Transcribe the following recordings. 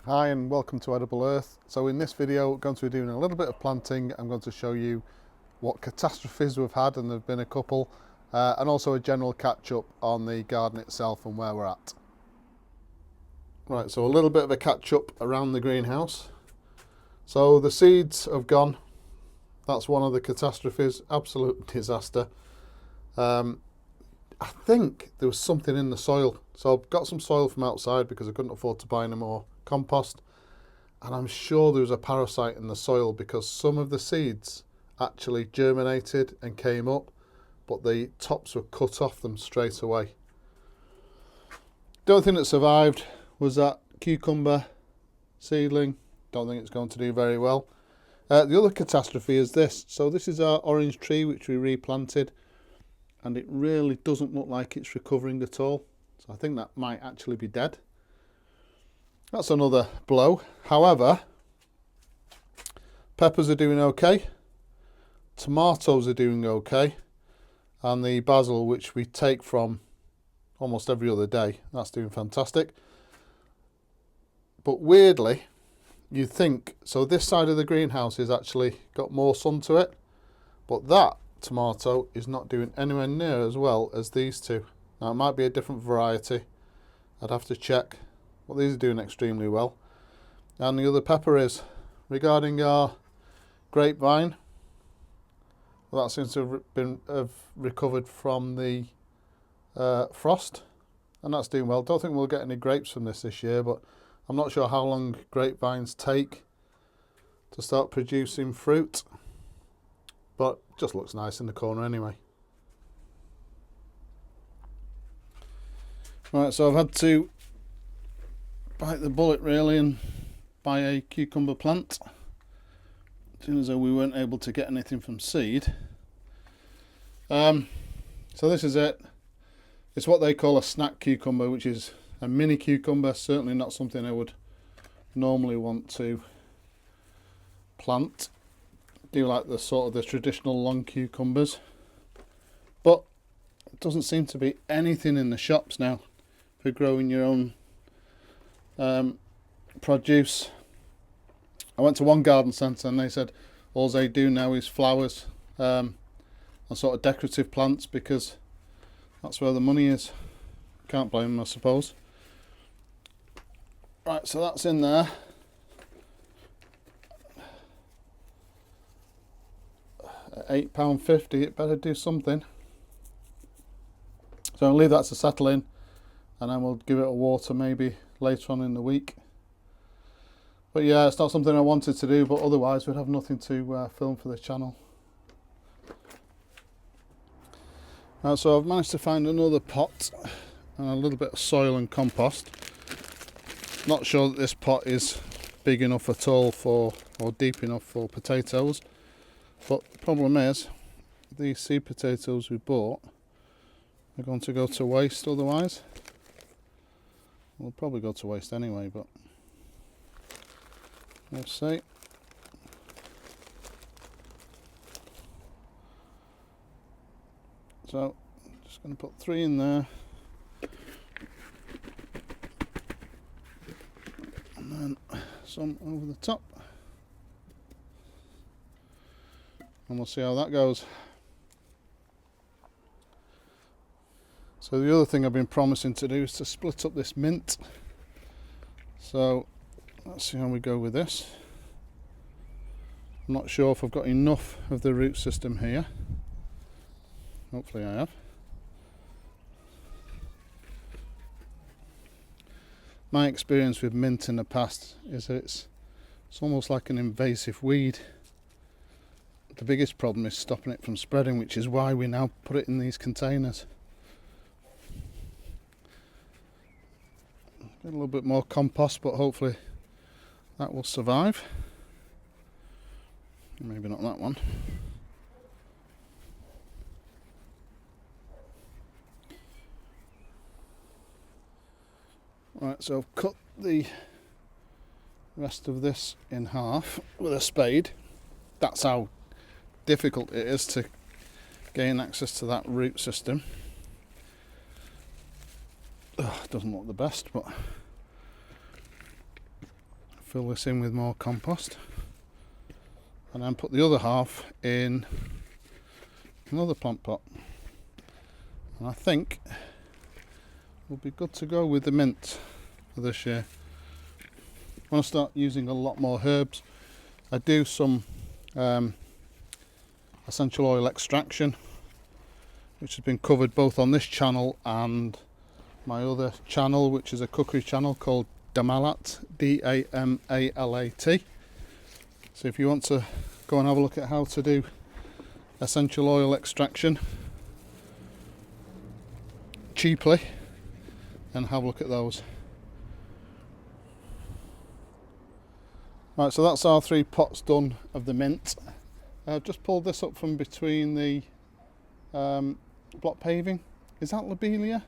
Hi and welcome to Edible Earth. So in this video we're going to be doing a little bit of planting. I'm going to show you what catastrophes we've had, and there have been a couple, and also a general catch up on the garden itself and where we're at. Right, so a little bit of a catch up around the greenhouse. So the seeds have gone. That's one of the catastrophes, absolute disaster. I think there was something in the soil. So I've got some soil from outside because I couldn't afford to buy any more compost. And I'm sure there was a parasite in the soil because some of the seeds actually germinated and came up, but the tops were cut off them straight away. The only thing that survived was that cucumber seedling. Don't think it's going to do very well. The other catastrophe is this. So this is our orange tree which we replanted, and it really doesn't look like it's recovering at all. So I think that might actually be dead. That's another blow. However, peppers are doing okay, tomatoes are doing okay, and the basil, which we take from almost every other day, that's doing fantastic. But weirdly, you'd think, so this side of the greenhouse has actually got more sun to it, but that tomato is not doing anywhere near as well as these two. Now it might be a different variety, I'd have to check, but these are doing extremely well. And the other pepper is. Regarding our grapevine, well, that seems to have recovered from the frost, and that's doing well. Don't think we'll get any grapes from this year, but I'm not sure how long grapevines take to start producing fruit, but just looks nice in the corner anyway. Right, so I've had to bite the bullet really and buy a cucumber plant, seeing as though we weren't able to get anything from seed. So this is it. It's what they call a snack cucumber, which is a mini cucumber. Certainly not something I would normally want to plant. I do like the sort of the traditional long cucumbers, but it doesn't seem to be anything in the shops now for growing your own produce. I went to one garden centre and they said all they do now is flowers and sort of decorative plants because that's where the money is. Can't blame them, I suppose. Right, so that's in there. At £8.50, it better do something. So I'll leave that to settle in, and then we'll give it a water maybe later on in the week. But yeah, it's not something I wanted to do, but otherwise we'd have nothing to film for the channel. So I've managed to find another pot and a little bit of soil and compost. Not sure that this pot is big enough at all for, or deep enough for potatoes, but the problem is these seed potatoes we bought are going to go to waste otherwise. We'll probably go to waste anyway, but we'll see. So just going to put 3 in there, and then some over the top, and we'll see how that goes. So the other thing I've been promising to do is to split up this mint. So let's see how we go with this. I'm not sure if I've got enough of the root system here. Hopefully I have. My experience with mint in the past is that it's almost like an invasive weed. The biggest problem is stopping it from spreading, which is why we now put it in these containers. Get a little bit more compost, but hopefully that will survive. Maybe not that one. Right, so I've cut the rest of this in half with a spade. That's how difficult it is to gain access to that root system. Doesn't look the best, but fill this in with more compost, and then put the other half in another plant pot. And I think we'll be good to go with the mint for this year. I want to start using a lot more herbs. I do some essential oil extraction, which has been covered both on this channel and my other channel, which is a cookery channel called Damalat, D-A-M-A-L-A-T. So if you want to go and have a look at how to do essential oil extraction cheaply, and have a look at those. Right, so that's our 3 pots done of the mint. I've just pulled this up from between the block paving. Is that lobelia?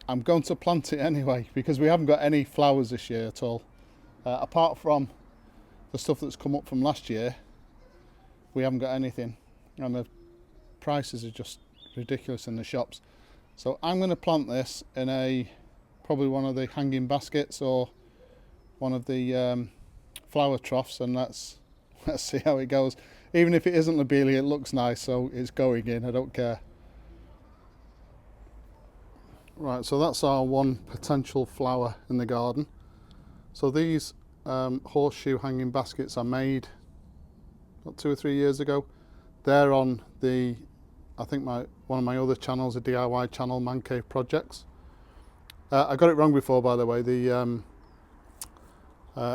I'm going to plant it anyway because we haven't got any flowers this year at all. Apart from the stuff that's come up from last year, we haven't got anything, and the prices are just ridiculous in the shops. So I'm going to plant this in probably one of the hanging baskets or one of the flower troughs, and let's see how it goes. Even if it isn't lobelia, it looks nice, so it's going in. I don't care. Right, so that's our one potential flower in the garden. So these horseshoe hanging baskets are made about 2 or 3 years ago. They're on the, I think one of my other channels, a DIY channel, Man Cave Projects. I got it wrong before, by the way. The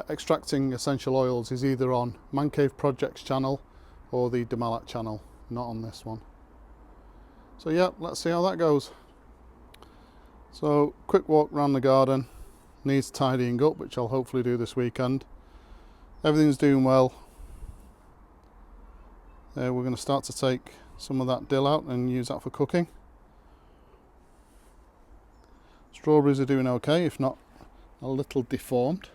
extracting essential oils is either on Man Cave Projects channel or the Damalat channel, not on this one. So yeah, let's see how that goes. So quick walk around the garden, needs tidying up, which I'll hopefully do this weekend. Everything's doing well. We're going to start to take some of that dill out and use that for cooking. Strawberries are doing okay, if not a little deformed.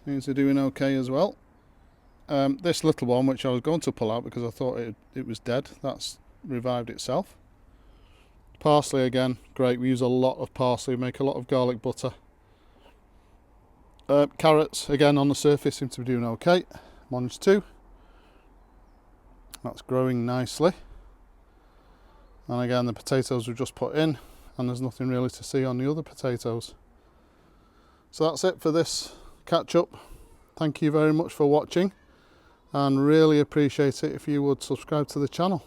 These are doing okay as well. This little one, which I was going to pull out because I thought it was dead, that's revived itself. Parsley again, great. We use a lot of parsley, make a lot of garlic butter. Carrots again on the surface seem to be doing okay. Mange too. That's growing nicely. And again, the potatoes we've just put in, and there's nothing really to see on the other potatoes. So that's it for this catch up. Thank you very much for watching, and really appreciate it if you would subscribe to the channel.